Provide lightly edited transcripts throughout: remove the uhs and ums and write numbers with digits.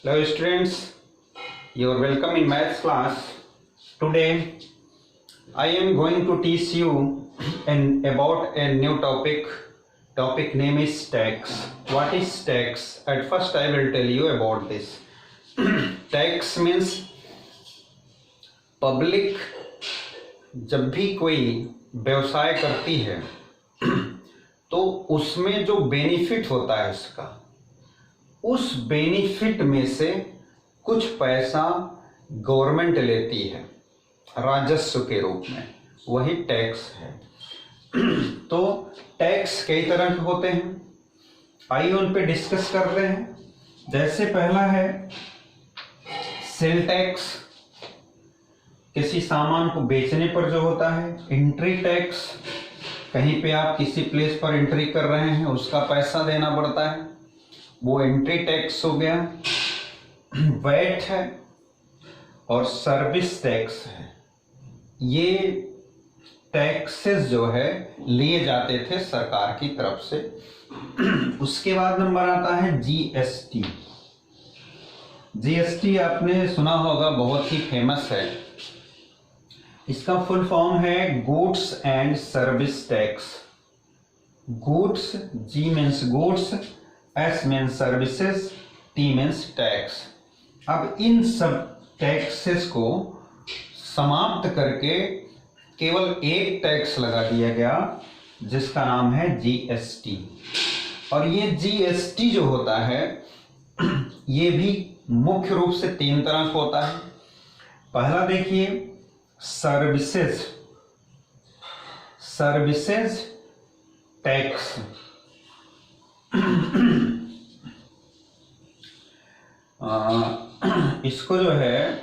Hello students, you are welcome in maths class. Today I am going to teach you about a new topic. Topic name is tax. What is tax? At first I will tell you about this. Tax means public जब भी कोई व्यवसाय करती है तो उसमें जो benefit होता है उसका, उस बेनिफिट में से कुछ पैसा गवर्नमेंट लेती है राजस्व के रूप में, वही टैक्स है। तो टैक्स कई तरह के होते हैं, आइए उन पे डिस्कस करते हैं। जैसे पहला है सेल टैक्स, किसी सामान को बेचने पर जो होता है। एंट्री टैक्स, कहीं पे आप किसी प्लेस पर एंट्री कर रहे हैं उसका पैसा देना पड़ता है, वो एंट्री टैक्स हो गया। वैट है और सर्विस टैक्स है। ये टैक्सेस जो है लिए जाते थे सरकार की तरफ से। उसके बाद नंबर आता है जीएसटी। जीएसटी आपने सुना होगा, बहुत ही फेमस है। इसका फुल फॉर्म है goods and service tax. Goods, G means goods, S means services, T means tax. अब इन सब टैक्सेस को समाप्त करके केवल एक टैक्स लगा दिया गया जिसका नाम है जीएसटी। और ये जीएसटी जो होता है ये भी मुख्य रूप से तीन तरह का होता है। पहला देखिए सर्विसेज, सर्विसेज टैक्स। इसको जो है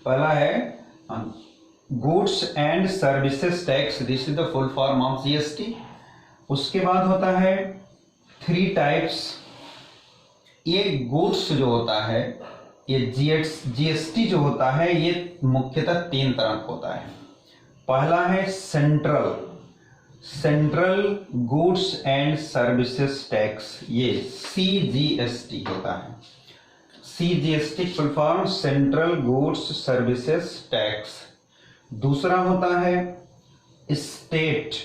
पहला है goods and services tax, this is the full form of GST. उसके बाद होता है थ्री टाइप्स। ये गुड्स जो होता है, ये जीएसटी जो होता है ये मुख्यतः तीन तरह का होता है। पहला है central, central goods and services tax, ये सीजीएसटी होता है। CGST full form central goods services tax. दूसरा होता है state,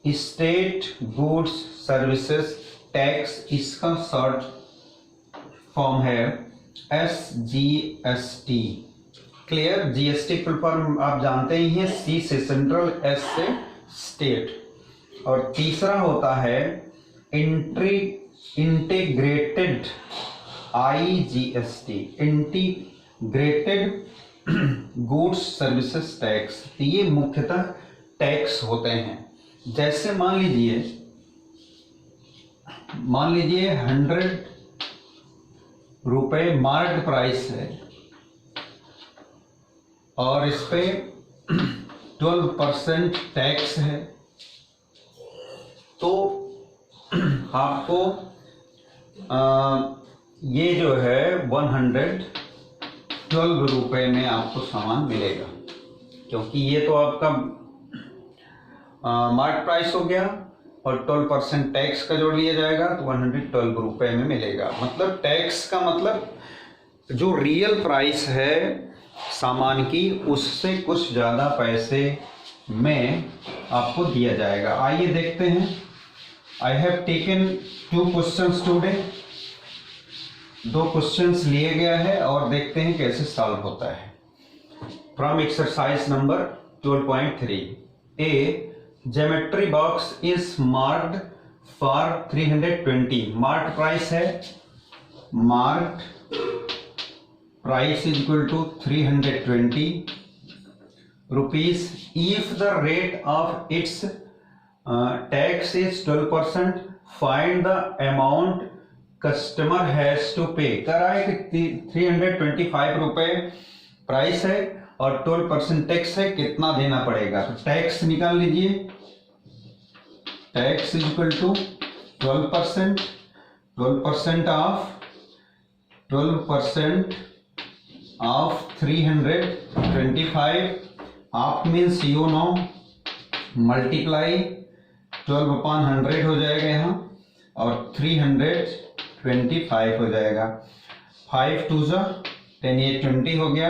state goods services tax, इसका शॉर्ट फॉर्म है SGST. Clear? GST full form आप जानते ही हैं, सी से सेंट्रल, एस से स्टेट। और तीसरा होता है integrated, IGST, integrated goods services tax. ये मुख्यतः टैक्स होते हैं। जैसे मान लीजिए 100 रुपए मार्केट प्राइस है और इस पे 12% टैक्स है, तो आपको ये जो है 112 रुपए में आपको सामान मिलेगा, क्योंकि ये तो आपका मार्केट प्राइस हो गया और 12% टैक्स का जोड़ लिया जाएगा तो 112 रुपए में मिलेगा। मतलब टैक्स का मतलब जो रियल प्राइस है सामान की उससे कुछ ज़्यादा पैसे में आपको दिया जाएगा। आइए देखते हैं। I have taken 2 questions today. 2 questions लिए गया है और देखते हैं कैसे सॉल्व होता है। From exercise number 12.3, a geometry box is marked for 320। Marked price है, marked price is equal to 320 rupees. If the rate of its tax is 12%, find the amount customer has to pay. कह रहा है कि 325 रुपए price है और 12% tax है, कितना देना पड़ेगा? तो टैक्स निकाल लीजिए। Tax is equal to 12%, 12% of 325 of means you know multiply 12/100 हो जाएगा यहाँ, और 300 25 हो जाएगा। 5 2 जा 10, ये 20 हो गया।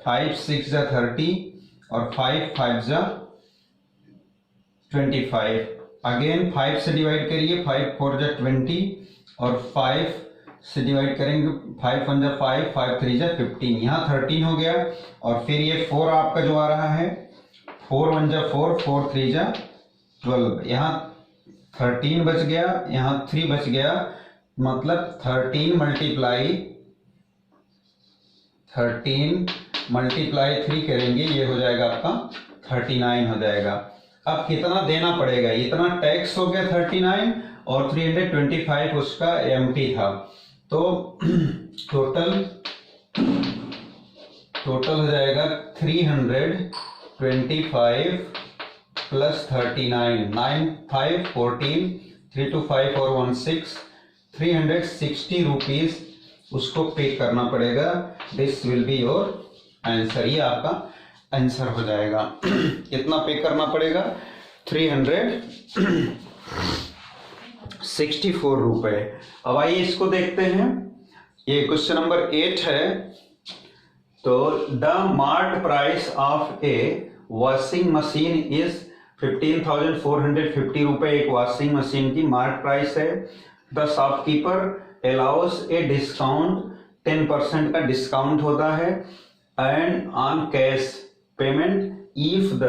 5 6 जा 30 और 5 5 जा 25। अगेन 5 से डिवाइड करिए, 5 4 जा 20 और 5 से डिवाइड करेंगे, 5 1 जा 5, 5 3 जा 15। यहाँ 13 हो गया। और फिर ये 4 आपका जो आ रहा है, 4 1 जा 4, 4 3 जा 12। यहाँ 13 बच गया, यहाँ 3 बच गया, मतलब 13 मल्टीप्लाई 3 करेंगे, ये हो जाएगा आपका 39 हो जाएगा। अब कितना देना पड़ेगा, इतना टैक्स हो गया 39 और 325 उसका एमटी था। तो टोटल हो जाएगा 325 प्लस 39, 9 5 14, 3 2 5 और 1 6, 360 रुपीज उसको पे करना पड़ेगा। This will be your answer, ये आपका आंसर हो जाएगा। कितना पे करना पड़ेगा, 364 रुपए। अब आइए इसको देखते हैं, ये क्वेश्चन नंबर 8 है। तो the marked price of a washing machine is 15,450 रुपए एक वॉशिंग मशीन की मार्ट प्राइस है। The shopkeeper allows a discount, 10% का डिस्काउंट होता है, and on cash payment if the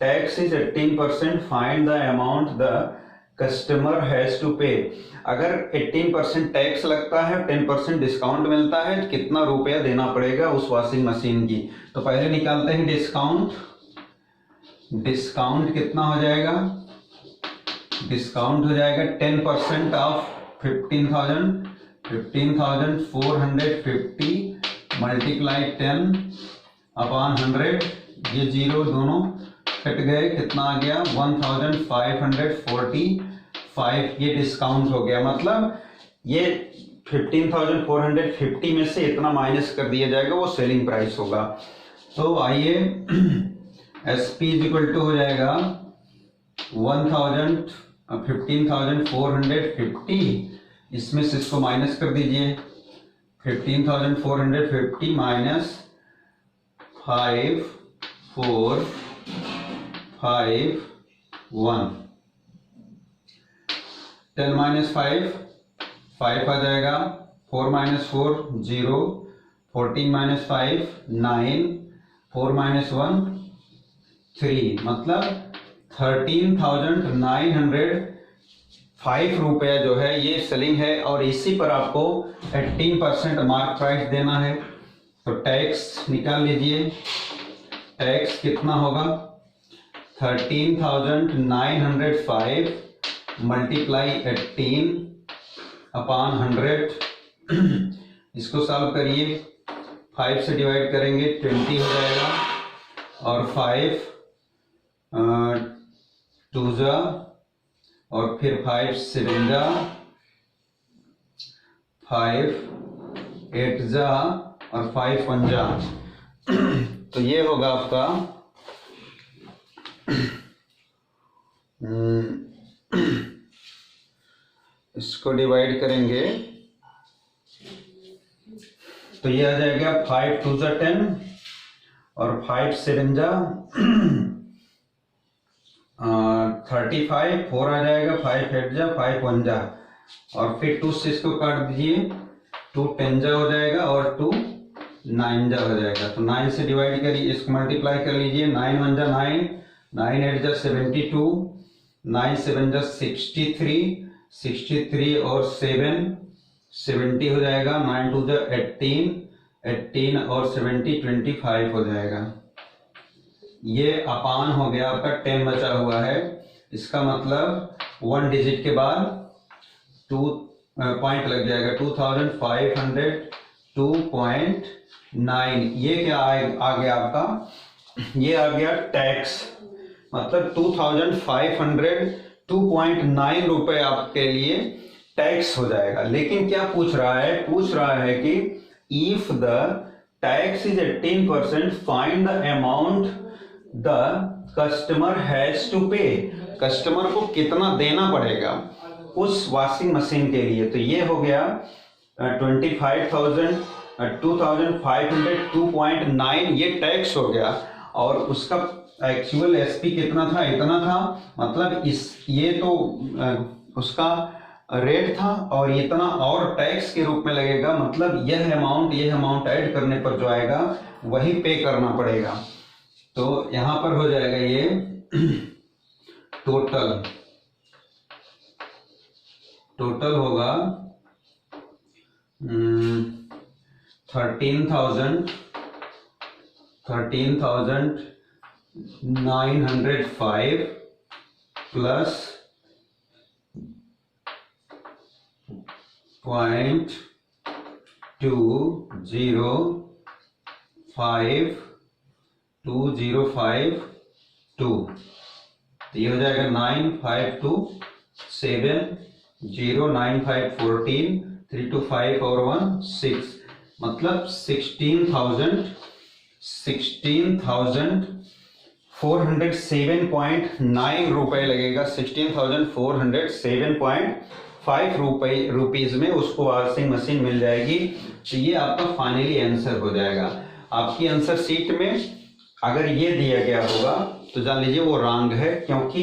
tax is 18% find the amount the customer has to pay. अगर 18% tax लगता है, 10% डिस्काउंट मिलता है, कितना रुपया देना पड़ेगा उस वॉशिंग मशीन की। तो पहले निकालते हैं डिस्काउंट। डिस्काउंट कितना हो जाएगा, डिस्काउंट हो जाएगा 10% ऑफ 15,450 मल्टीप्लाई 10 अपॉन 100, ये जीरो दोनों कट गए, कितना आ गया 1545, ये डिस्काउंट हो गया। मतलब ये 15,450 में से इतना माइनस कर दिया जाएगा, वो सेलिंग प्राइस होगा। तो आइए SP इज इक्वल टू हो जाएगा 15,450, इसमें से इसको माइनस कर दीजिए, 15,450 माइनस 5451, 10 माइनस 5 आ जाएगा, 4 माइनस 4 0, 14 माइनस 5 9, 4 माइनस 1 3, मतलब 13,905 रुपया जो है ये सेलिंग है। और इसी पर आपको 18% मार्क प्राइस देना है। तो टैक्स निकाल लीजिए, टैक्स कितना होगा 13,905 मल्टीप्लाई 18 अपॉन 100, इसको सॉल्व करिए, 5 से डिवाइड करेंगे 20 हो जाएगा, और 5 2 जा और फिर 5 7 जा, 5 8 जा और 5 1 जा। तो ये होगा आपका इसको डिवाइड करेंगे तो ये आ जाएगा 5 2 जा 10 और 5 7 जा 35, 4 आ जाएगा, 5 8 जा 5 1 जा, और फिर 2 से इसको काट दीजिए, 2 10 जा हो जाएगा और 2 9 जा हो जाएगा। तो 9 से डिवाइड करिए, इसको मल्टीप्लाई कर लीजिए, 9 1 जा 9, 9 8 जा 72, 9 7 जा 63, 63 और 7 70 हो जाएगा, 9 2 जा 18, 18 और 70 25 हो जाएगा। ये अपान हो गया आपका 10 बचा हुआ है, इसका मतलब 1 डिजिट के बाद 2 पॉइंट लग जाएगा, 2502.9। ये क्या आ गया आपका, ये आ गया टैक्स, मतलब 2502.9 रुपए आपके लिए टैक्स हो जाएगा। लेकिन क्या पूछ रहा है, पूछ रहा है कि if the tax is 18% find the amount the customer has to pay. Customer को कितना देना पड़ेगा, उस वॉशिंग मशीन के लिए। तो ये हो गया 25,000, 2,500, 2.9 ये टैक्स हो गया, और उसका एक्चुअल एसपी कितना था, इतना था, मतलब ये तो उसका रेट था और इतना और टैक्स के रूप में लगेगा, मतलब यह अमाउंट ऐड करने पर जो आएगा वही पे करना पड़ेगा। तो यहां पर हो जाएगा ये टोटल होगा 13,905 प्लस 0.2052, तो ये हो जाएगा 952709514 325 और 1 6, मतलब 16,407.9 रुपए लगेगा। 16,407.5 रुपीज में उसको वॉशिंग मशीन मिल जाएगी। तो ये आपका फाइनली आंसर हो जाएगा। आपकी आंसर शीट में अगर ये दिया गया होगा तो जान लीजिए वो रॉन्ग है, क्योंकि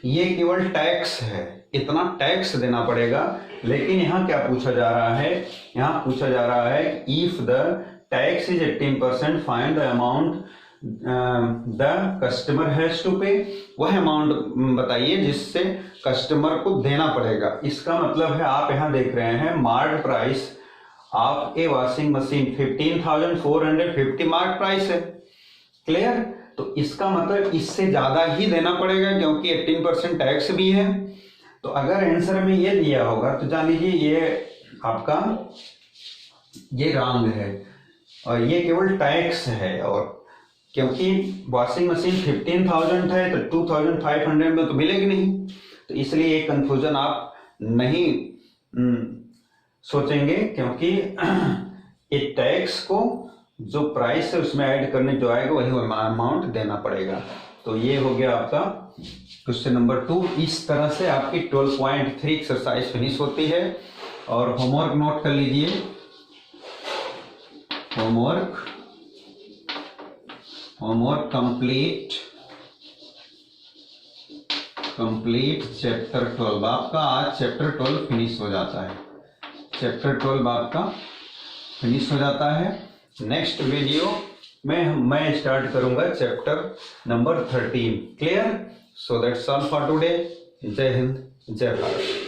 ये केवल टैक्स है, इतना टैक्स देना पड़ेगा। लेकिन यहाँ क्या पूछा जा रहा है, यहाँ पूछा जा रहा है if the tax is 18% find the amount the customer has to pay. वह अमाउंट बताइए जिससे कस्टमर को देना पड़ेगा। इसका मतलब है आप यहाँ देख रहे हैं mark price of a washing machine 15,450 mark price है। क्लियर? तो इसका मतलब इससे ज्यादा ही देना पड़ेगा, क्योंकि 18% टैक्स भी है। तो अगर आंसर में ये दिया होगा तो जान लीजिए ये आपका ये रॉन्ग है और ये केवल टैक्स है। और क्योंकि वॉशिंग मशीन 15,000 है तो 2,500 में तो मिलेगी नहीं, तो इसलिए ये कंफ्यूजन आप नहीं सोचेंगे, क्योंकि एक टैक्स को जो प्राइस है उसमें ऐड करने जो आएगा वही अमाउंट देना पड़ेगा। तो ये हो गया आपका क्वेश्चन नंबर 2। इस तरह से आपकी 12.3 एक्सरसाइज फिनिश होती है। और होमवर्क नोट कर लीजिए। Homework complete chapter 12। आपका आज चैप्टर 12 फिनिश हो जाता है। चैप्टर 12 आपका फिनिश हो जाता है। नेक्स्ट वीडियो में मैं स्टार्ट करूंगा chapter number 13। Clear? So that's all for today. जय हिंद, जय भारत।